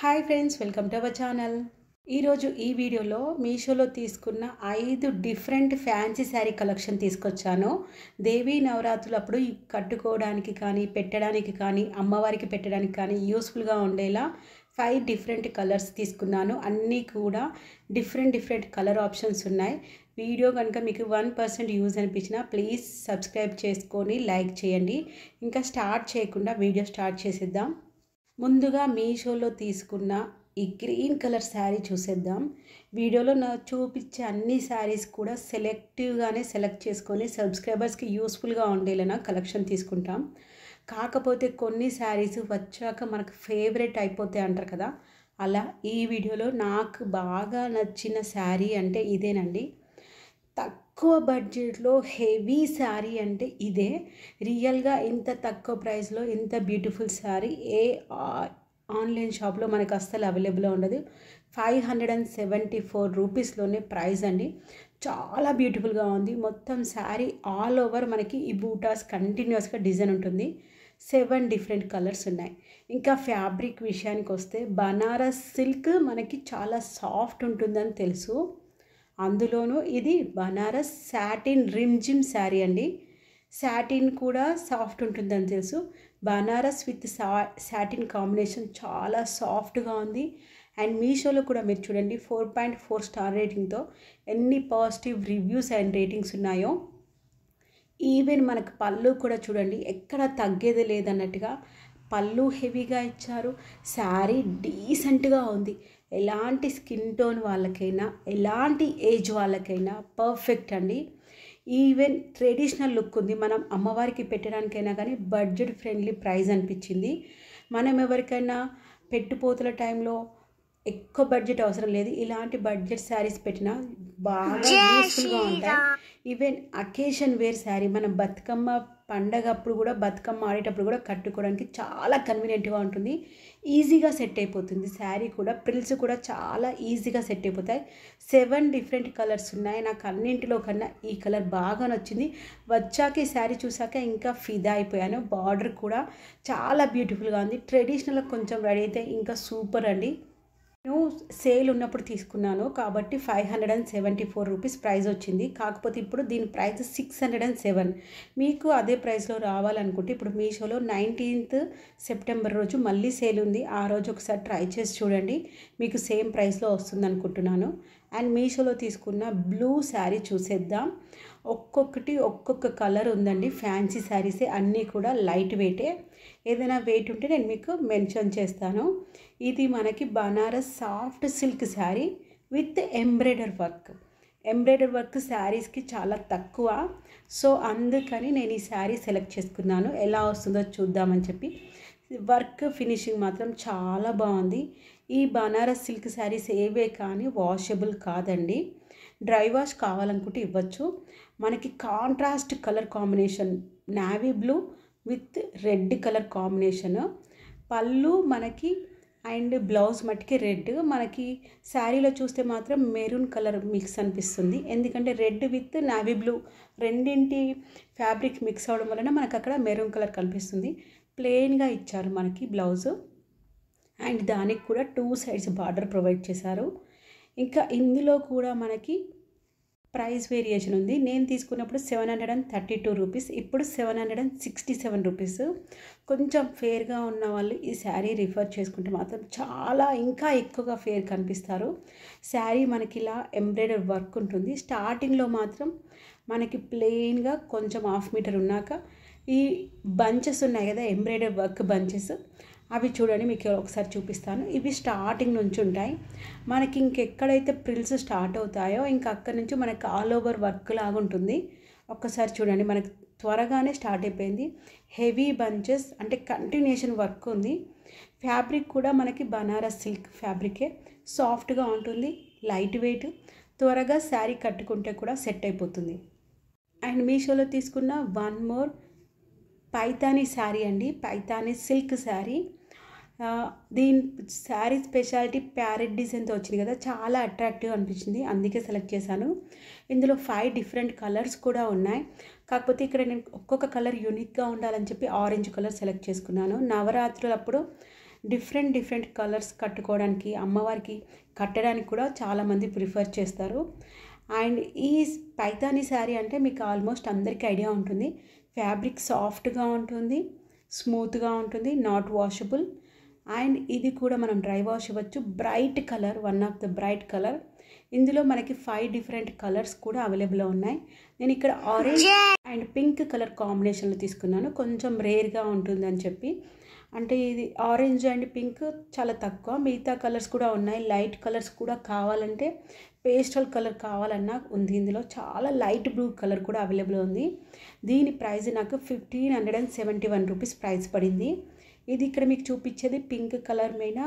Hi friends, welcome to our channel. ఈరోజు ఈ వీడియోలో మీషోలో తీసుకున్న 5 డిఫరెంట్ ఫ్యాన్సీ శారీ కలెక్షన్ తీసుకొచ్చాను. దేవీ నవరాత్రులప్పుడు కట్టుకోవడానికి కానీ, పెట్టడానికి కానీ, అమ్మవారికి పెట్టడానికి కానీ యూస్ఫుల్గా ఉండేలా 5 డిఫరెంట్ కలర్స్ తీసుకున్నాను. అన్నీ కూడా డిఫరెంట్ కలర్ ఆప్షన్స్ ఉన్నాయి. వీడియో కనుక మీకు 1% యూజ్ అనిపించినా ప్లీజ్ సబ్స్క్రైబ్ చేసుకొని లైక్ చేయండి. ఇంకా స్టార్ట్ చేయకుండా వీడియో స్టార్ట్ చేసేద్దాం. ముందుగా మీషోలో తీసుకున్న ఈ గ్రీన్ కలర్ శారీ చూసేద్దాం. వీడియోలో చూపించే అన్ని శారీస్ కూడా సెలెక్టివ్గానే సెలెక్ట్ చేసుకొని సబ్స్క్రైబర్స్కి యూస్ఫుల్గా ఉండేలా కలెక్షన్ తీసుకుంటాం. కాకపోతే కొన్ని శారీస్ వచ్చాక మనకు ఫేవరెట్ అయిపోతాయి అంటారు కదా, అలా ఈ వీడియోలో నాకు బాగా నచ్చిన శారీ అంటే ఇదేనండి. తక్కువ బడ్జెట్లో హెవీ శారీ అంటే ఇదే. రియల్గా ఇంత తక్కువ ప్రైస్లో ఇంత బ్యూటిఫుల్ శారీ ఏ ఆన్లైన్ షాప్లో మనకు అస్సలు అవైలబుల్ ఉండదు. 574 రూపీస్లోనే ప్రైస్ అండి. చాలా బ్యూటిఫుల్గా ఉంది. మొత్తం శారీ ఆల్ ఓవర్ మనకి ఈ బూటాస్ కంటిన్యూస్గా డిజైన్ ఉంటుంది. 7 డిఫరెంట్ కలర్స్ ఉన్నాయి. ఇంకా ఫ్యాబ్రిక్ విషయానికి వస్తే బనారస్ సిల్క్ మనకి చాలా సాఫ్ట్ ఉంటుందని తెలుసు. అందులోనూ ఇది బనారస్ సాటిన్ రిమ్జిమ్ శారీ అండి. సాటిన్ కూడా సాఫ్ట్ ఉంటుందని తెలుసు. బనారస్ విత్ సాటిన్ కాంబినేషన్ చాలా సాఫ్ట్గా ఉంది. అండ్ మీషోలో కూడా మీరు చూడండి 4.4 స్టార్ రేటింగ్తో ఎన్ని పాజిటివ్ రివ్యూస్ అండ్ రేటింగ్స్ ఉన్నాయో. ఈవెన్ మనకు పళ్ళు కూడా చూడండి, ఎక్కడ తగ్గేది లేదన్నట్టుగా పళ్ళు హెవీగా ఇచ్చారు. శారీ డీసెంట్గా ఉంది. ఎలాంటి స్కిన్ టోన్ వాళ్ళకైనా, ఎలాంటి ఏజ్ వాళ్ళకైనా పర్ఫెక్ట్ అండి. ఈవెన్ ట్రెడిషనల్ లుక్ ఉంది. మనం అమ్మవారికి పెట్టడానికైనా కానీ బడ్జెట్ ఫ్రెండ్లీ ప్రైస్ అనిపించింది. మనం ఎవరికైనా పెట్టుపోతుల టైంలో ఎక్కువ బడ్జెట్ అవసరం లేదు. ఇలాంటి బడ్జెట్ శారీస్ పెట్టినా బాగా యూస్ఫుల్గా ఉంటాయి. ఈవెన్ అకేషన్ వేర్ శారీ మనం బతుకమ్మ పండగ అప్పుడు కూడా, బతుకమ్మ ఆడేటప్పుడు కూడా కట్టుకోవడానికి చాలా కన్వీనియంట్గా ఉంటుంది. ఈజీగా సెట్ అయిపోతుంది. శారీ కూడా ప్రిల్స్ కూడా చాలా ఈజీగా సెట్ అయిపోతాయి. 7 డిఫరెంట్ కలర్స్ ఉన్నాయి. నాకు అన్నింటిలో కన్నా ఈ కలర్ బాగా నచ్చింది. వచ్చాక ఈ శారీ చూసాక ఇంకా ఫిదా అయిపోయాను. బార్డర్ కూడా చాలా బ్యూటిఫుల్గా ఉంది. ట్రెడిషనల్గా కొంచెం రెడీ అయితే ఇంకా సూపర్ అండి. నేను సేల్ ఉన్నప్పుడు తీసుకున్నాను కాబట్టి 574 రూపీస్ ప్రైస్ వచ్చింది. కాకపోతే ఇప్పుడు దీని ప్రైస్ 607. మీకు అదే ప్రైస్లో రావాలనుకుంటే ఇప్పుడు మీషోలో 19th సెప్టెంబర్ రోజు మళ్ళీ సేల్ ఉంది. ఆ రోజు ఒకసారి ట్రై చేసి చూడండి, మీకు సేమ్ ప్రైస్లో వస్తుంది అనుకుంటున్నాను. అండ్ మీషోలో తీసుకున్న బ్లూ శారీ చూసేద్దాం. ఒక్కొక్కటి ఒక్కొక్క కలర్ ఉందండి. ఫ్యాన్సీ శారీసే అన్నీ కూడా లైట్ వెయిటే. ఏదైనా వెయిట్ ఉంటే నేను మీకు మెన్షన్ చేస్తాను. ఇది మనకి Banaras soft silk sari with embroider work శారీస్కి చాలా తక్కువ. సో అందుకని నేను ఈ శారీ సెలెక్ట్ చేసుకున్నాను. ఎలా వస్తుందో చూద్దామని చెప్పి. వర్క్ ఫినిషింగ్ మాత్రం చాలా బాగుంది. ఈ బనారస్ సిల్క్ శారీస్ ఏవే కానీ వాషబుల్ కాదండి. డ్రై వాష్ కావాలనుకుంటే ఇవ్వచ్చు. మనకి contrast colour combination navy blue with red colour combination. పళ్ళు మనకి అండ్ బ్లౌజ్ మట్టికి రెడ్. మనకి శారీలో చూస్తే మాత్రం మెరూన్ కలర్ మిక్స్ అనిపిస్తుంది. ఎందుకంటే రెడ్ విత్ నావీ బ్లూ రెండింటి ఫ్యాబ్రిక్ మిక్స్ అవడం వలన మనకు అక్కడ మెరూన్ కలర్ కనిపిస్తుంది. ప్లెయిన్గా ఇచ్చారు మనకి బ్లౌజు. అండ్ దానికి కూడా 2 సైడ్స్ బార్డర్ ప్రొవైడ్ చేశారు. ఇంకా ఇందులో కూడా మనకి ప్రైస్ వేరియేషన్ ఉంది. నేను తీసుకున్నప్పుడు 732 రూపీస్, ఇప్పుడు 767 రూపీస్. కొంచెం ఫేర్గా ఉన్న వాళ్ళు ఈ శారీ రిఫర్ చేసుకుంటే మాత్రం చాలా ఇంకా ఎక్కువగా ఫేర్ కనిపిస్తారు. శారీ మనకి ఇలా ఎంబ్రాయిడర్ వర్క్ ఉంటుంది. స్టార్టింగ్లో మాత్రం మనకి ప్లెయిన్గా కొంచెం 1/2 మీటర్ ఉన్నాక ఈ బంచెస్ ఉన్నాయి కదా, ఎంబ్రాయిడర్ వర్క్ బంచెస్, అవి చూడండి మీకు ఒకసారి చూపిస్తాను. ఇవి స్టార్టింగ్ నుంచి ఉంటాయి. మనకి ఇంకెక్కడైతే ప్రిల్స్ స్టార్ట్ అవుతాయో ఇంకా అక్కడి నుంచి మనకి ఆల్ ఓవర్ వర్క్ లాగా ఉంటుంది. ఒక్కసారి చూడండి, మనకి త్వరగానే స్టార్ట్ అయిపోయింది. హెవీ బంచెస్ అంటే కంటిన్యూషన్ వర్క్ ఉంది. ఫ్యాబ్రిక్ కూడా మనకి బనారస్ సిల్క్ ఫ్యాబ్రికే. సాఫ్ట్గా ఉంటుంది, లైట్ వెయిట్. త్వరగా శారీ కట్టుకుంటే కూడా సెట్ అయిపోతుంది. అండ్ మీషోలో తీసుకున్న 1 మోర్ పైతానీ శారీ అండి. పైతానీ సిల్క్ శారీ. దీని శారీ స్పెషాలిటీ ప్యారెట్ డిజైన్తో వచ్చింది కదా, చాలా అట్రాక్టివ్ అనిపించింది, అందుకే సెలెక్ట్ చేశాను. ఇందులో 5 డిఫరెంట్ కలర్స్ కూడా ఉన్నాయి. కాకపోతే ఇక్కడ నేను ఒక్కొక్క కలర్ యూనిక్గా ఉండాలని చెప్పి ఆరెంజ్ కలర్ సెలెక్ట్ చేసుకున్నాను. నవరాత్రులప్పుడు డిఫరెంట్ కలర్స్ కట్టుకోవడానికి, అమ్మవారికి కట్టడానికి కూడా చాలామంది ప్రిఫర్ చేస్తారు. అండ్ ఈ పైతానీ శారీ అంటే మీకు ఆల్మోస్ట్ అందరికీ ఐడియా ఉంటుంది. ఫ్యాబ్రిక్ సాఫ్ట్గా ఉంటుంది, స్మూత్గా ఉంటుంది, నాట్ వాషబుల్. అండ్ ఇది కూడా మనం డ్రై వాష్ ఇవ్వచ్చు. Bright colour, one of the bright colour. ఇందులో మనకి 5 డిఫరెంట్ కలర్స్ కూడా అవైలబుల్లో ఉన్నాయి. నేను ఇక్కడ ఆరెంజ్ అండ్ పింక్ కలర్ కాంబినేషన్లో తీసుకున్నాను, కొంచెం రేర్గా ఉంటుందని చెప్పి. అంటే ఇది ఆరెంజ్ అండ్ పింక్ చాలా తక్కువ, మిగతా కలర్స్ కూడా ఉన్నాయి. లైట్ కలర్స్ కూడా కావాలంటే, పేస్టల్ కలర్ కావాలన్నా ఉంది. ఇందులో చాలా లైట్ బ్లూ కలర్ కూడా అవైలబుల్ ఉంది. దీని ప్రైస్ నాకు 1571 రూపీస్ ప్రైస్ పడింది. ఇది ఇక్కడ మీకు చూపించేది పింక్ కలర్ మీద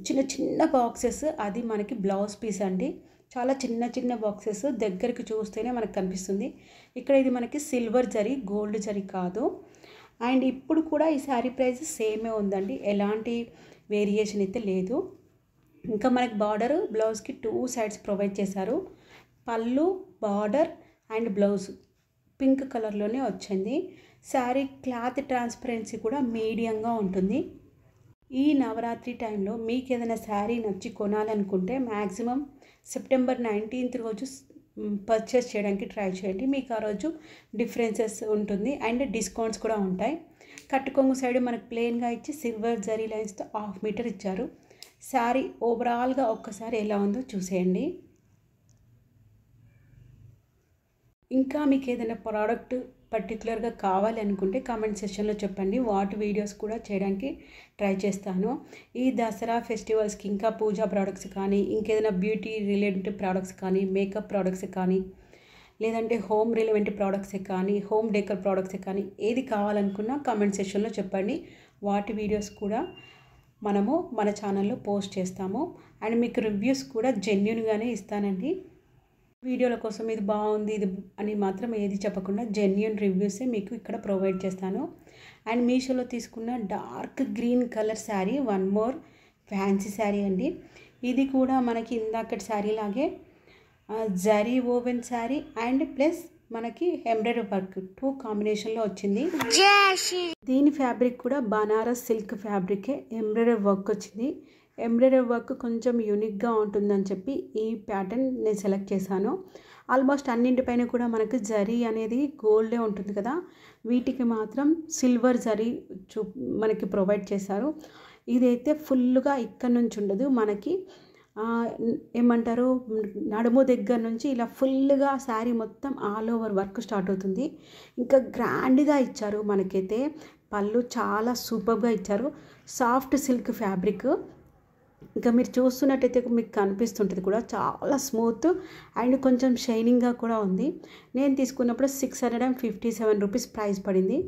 చిన్న బాక్సెస్, అది మనకి బ్లౌజ్ పీస్ అండి. చాలా చిన్న బాక్సెస్, దగ్గరికి చూస్తేనే మనకు కనిపిస్తుంది. ఇక్కడ ఇది మనకి సిల్వర్ జరీ, గోల్డ్ జరీ కాదు. అండ్ ఇప్పుడు కూడా ఈ శారీ ప్రైస్ సేమే ఉందండి, ఎలాంటి వేరియేషన్ అయితే లేదు. ఇంకా మనకి బార్డర్ బ్లౌజ్కి 2 సైడ్స్ ప్రొవైడ్ చేశారు. పళ్ళు, బార్డర్ అండ్ బ్లౌజ్ పింక్ కలర్లోనే వచ్చింది. శారీ క్లాత్ ట్రాన్స్పరెన్సీ కూడా మీడియంగా ఉంటుంది. ఈ నవరాత్రి టైంలో మీకు ఏదైనా శారీ నచ్చి కొనాలనుకుంటే మ్యాక్సిమం సెప్టెంబర్ 19th రోజు పర్చేస్ చేయడానికి ట్రై చేయండి. మీకు ఆ రోజు డిఫరెన్సెస్ ఉంటుంది అండ్ డిస్కౌంట్స్ కూడా ఉంటాయి. కట్టుకొంగు సైడ్ మనకు ప్లెయిన్గా ఇచ్చి సిల్వర్ జరీ లైన్స్తో 1/2 మీటర్ ఇచ్చారు. శారీ ఓవరాల్గా ఒక్కసారి ఎలా ఉందో చూసేయండి. ఇంకా మీకు ఏదైనా ప్రోడక్ట్ పర్టికులర్గా కావాలి అనుకుంటే కామెంట్ సెక్షన్లో చెప్పండి, వాటి వీడియోస్ కూడా చేయడానికి ట్రై చేస్తాను. ఈ దసరా ఫెస్టివల్స్కి ఇంకా పూజా ప్రోడక్ట్స్ కానీ, ఇంకేదైనా బ్యూటీ రిలేటెడ్ ప్రోడక్ట్స్ కానీ, మేకప్ ప్రోడక్ట్స్ కానీ, లేదంటే హోమ్ రిలేవెంట్ ప్రోడక్ట్స్ కానీ, హోమ్ డెకర్ ప్రోడక్ట్స్ కానీ, ఏది కావాలనుకున్నా కామెంట్ సెక్షన్లో చెప్పండి. వాటి వీడియోస్ కూడా మనము మన ఛానల్లో పోస్ట్ చేస్తాము. అండ్ మీకు రివ్యూస్ కూడా జెన్యూన్గానే ఇస్తానండి. వీడియోల కోసం ఇది బాగుంది ఇది అని మాత్రం ఏది చెప్పకుండా జెన్యూన్ రివ్యూసే మీకు ఇక్కడ ప్రొవైడ్ చేస్తాను. అండ్ మీషోలో తీసుకున్న dark green colour sari, one more fancy sari అండి. ఇది కూడా మనకి ఇందాకటి శారీ లాగే zari woven sari and plus మనకి ఎంబ్రాయిడరీ వర్క్ 2 కాంబినేషన్లో వచ్చింది. దీని ఫ్యాబ్రిక్ కూడా బనారస్ సిల్క్ ఫ్యాబ్రికే, ఎంబ్రాయిడరీ వర్క్ వచ్చింది. ఎంబ్రాయిడరీ వర్క్ కొంచెం యూనిక్గా ఉంటుందని చెప్పి ఈ ప్యాటర్న్ నేను సెలెక్ట్ చేశాను. ఆల్మోస్ట్ అన్నింటిపైన కూడా మనకు జరీ అనేది గోల్డే ఉంటుంది కదా, వీటికి మాత్రం సిల్వర్ జరీ మనకి ప్రొవైడ్ చేశారు. ఇదైతే ఫుల్గా ఇక్కడ నుంచి ఉండదు, మనకి ఏమంటారు నడుము దగ్గర నుంచి ఇలా ఫుల్గా శారీ మొత్తం ఆల్ ఓవర్ వర్క్ స్టార్ట్ అవుతుంది. ఇంకా గ్రాండ్గా ఇచ్చారు. మనకైతే పళ్ళు చాలా సూపర్గా ఇచ్చారు. సాఫ్ట్ సిల్క్ ఫ్యాబ్రిక్, ఇంకా మీరు చూస్తున్నట్టయితే మీకు కనిపిస్తుంటుంది కూడా, చాలా స్మూత్ అండ్ కొంచెం షైనింగ్గా కూడా ఉంది. నేను తీసుకున్నప్పుడు 657 రూపీస్ ప్రైస్ పడింది.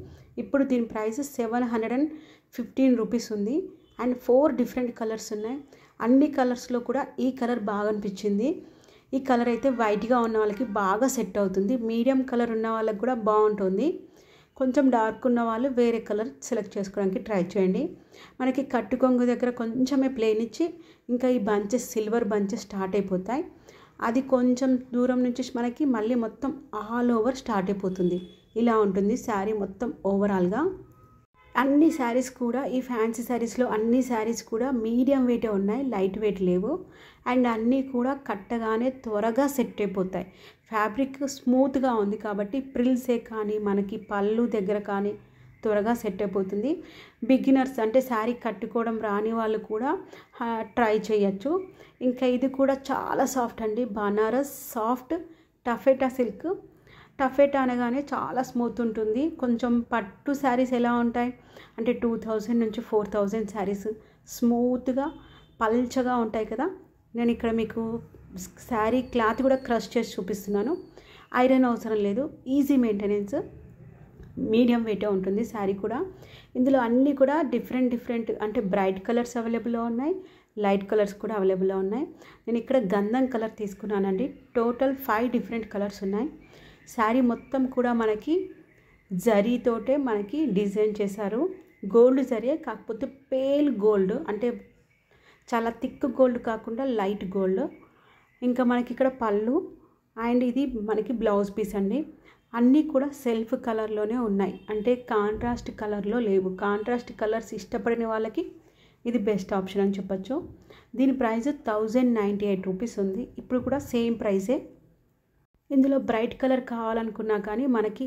ఇప్పుడు దీని ప్రైస్ 715 రూపీస్ ఉంది. అండ్ 4 డిఫరెంట్ కలర్స్ ఉన్నాయి. అన్ని కలర్స్లో కూడా ఈ కలర్ బాగా అనిపించింది. ఈ కలర్ అయితే వైట్గా ఉన్న వాళ్ళకి బాగా సెట్ అవుతుంది, మీడియం కలర్ ఉన్న వాళ్ళకి కూడా బాగుంటుంది. కొంచెం డార్క్ ఉన్న వాళ్ళు వేరే కలర్ సెలెక్ట్ చేసుకోవడానికి ట్రై చేయండి. మనకి కట్టుకొంగు దగ్గర కొంచెమే ప్లెయిన్ ఇచ్చి ఇంకా ఈ బంచెస్ సిల్వర్ బంచెస్ స్టార్ట్ అయిపోతాయి. అది కొంచెం దూరం నుంచి మనకి మళ్ళీ మొత్తం ఆల్ ఓవర్ స్టార్ట్ అయిపోతుంది. ఇలా ఉంటుంది శారీ మొత్తం ఓవరాల్గా. అన్ని శారీస్ కూడా ఈ ఫ్యాన్సీ శారీస్లో అన్ని శారీస్ కూడా మీడియం వెయిటే ఉన్నాయి, లైట్ వెయిట్ లేవు. అండ్ అన్నీ కూడా కట్టగానే త్వరగా సెట్ అయిపోతాయి. ఫ్యాబ్రిక్ స్మూత్గా ఉంది కాబట్టి ప్రిల్సే కానీ మనకి పళ్ళు దగ్గర కానీ త్వరగా సెట్ అయిపోతుంది. బిగినర్స్ అంటే శారీ కట్టుకోవడం రాని వాళ్ళు కూడా ట్రై చేయొచ్చు. ఇంకా ఇది కూడా చాలా సాఫ్ట్ అండి, బనారస్ సాఫ్ట్ టఫెటా సిల్క్. టఫెటా అనగానే చాలా స్మూత్ ఉంటుంది. కొంచెం పట్టు శారీస్ ఎలా ఉంటాయి అంటే 2000 నుంచి 4000 శారీస్ స్మూత్గా పల్చగా ఉంటాయి కదా. నేను ఇక్కడ మీకు శారీ క్లాత్ కూడా క్రష్ చేసి చూపిస్తున్నాను. ఐరన్ అవసరం లేదు, ఈజీ మెయింటెనెన్స్, మీడియం వెయిటే ఉంటుంది శారీ కూడా. ఇందులో అన్నీ కూడా డిఫరెంట్ అంటే బ్రైట్ కలర్స్ అవైలబుల్లో ఉన్నాయి, లైట్ కలర్స్ కూడా అవైలబుల్లో ఉన్నాయి. నేను ఇక్కడ గంధం కలర్ తీసుకున్నానండి. టోటల్ 5 డిఫరెంట్ కలర్స్ ఉన్నాయి. శారీ మొత్తం కూడా మనకి జరీతోటే మనకి డిజైన్ చేశారు. గోల్డ్ జరీ కాకపోతే పేల్ గోల్డ్, అంటే చాలా థిక్ గోల్డ్ కాకుండా లైట్ గోల్డ్. ఇంకా మనకి ఇక్కడ పళ్ళు అండ్ ఇది మనకి బ్లౌజ్ పీస్ అండి. అన్నీ కూడా సెల్ఫ్ కలర్లోనే ఉన్నాయి, అంటే కాంట్రాస్ట్ కలర్లో లేవు. కాంట్రాస్ట్ కలర్స్ ఇష్టపడిన వాళ్ళకి ఇది బెస్ట్ ఆప్షన్ అని చెప్పొచ్చు. దీని ప్రైస్ 1098 రూపీస్ ఉంది. ఇప్పుడు కూడా సేమ్ ప్రైసే. ఇందులో బ్రైట్ కలర్ కావాలనుకున్నా కానీ మనకి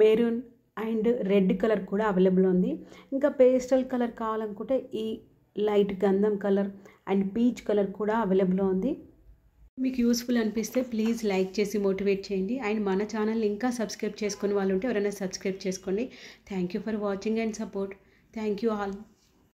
మెరూన్ అండ్ రెడ్ కలర్ కూడా అవైలబుల్ ఉంది. ఇంకా పేస్టల్ కలర్ కావాలనుకుంటే ఈ లైట్ గంధం కలర్ అండ్ పీచ్ కలర్ కూడా అవైలబుల్ ఉంది. మీకు యూస్ఫుల్ అనిపిస్తే ప్లీజ్ లైక్ చేసి మోటివేట్ చేయండి. అండ్ మన ఛానల్ ఇంకా సబ్స్క్రైబ్ చేసుకునే వాళ్ళు ఉంటే ఎవరైనా సబ్స్క్రైబ్ చేసుకోండి. Thank you for watching and support. Thank you all.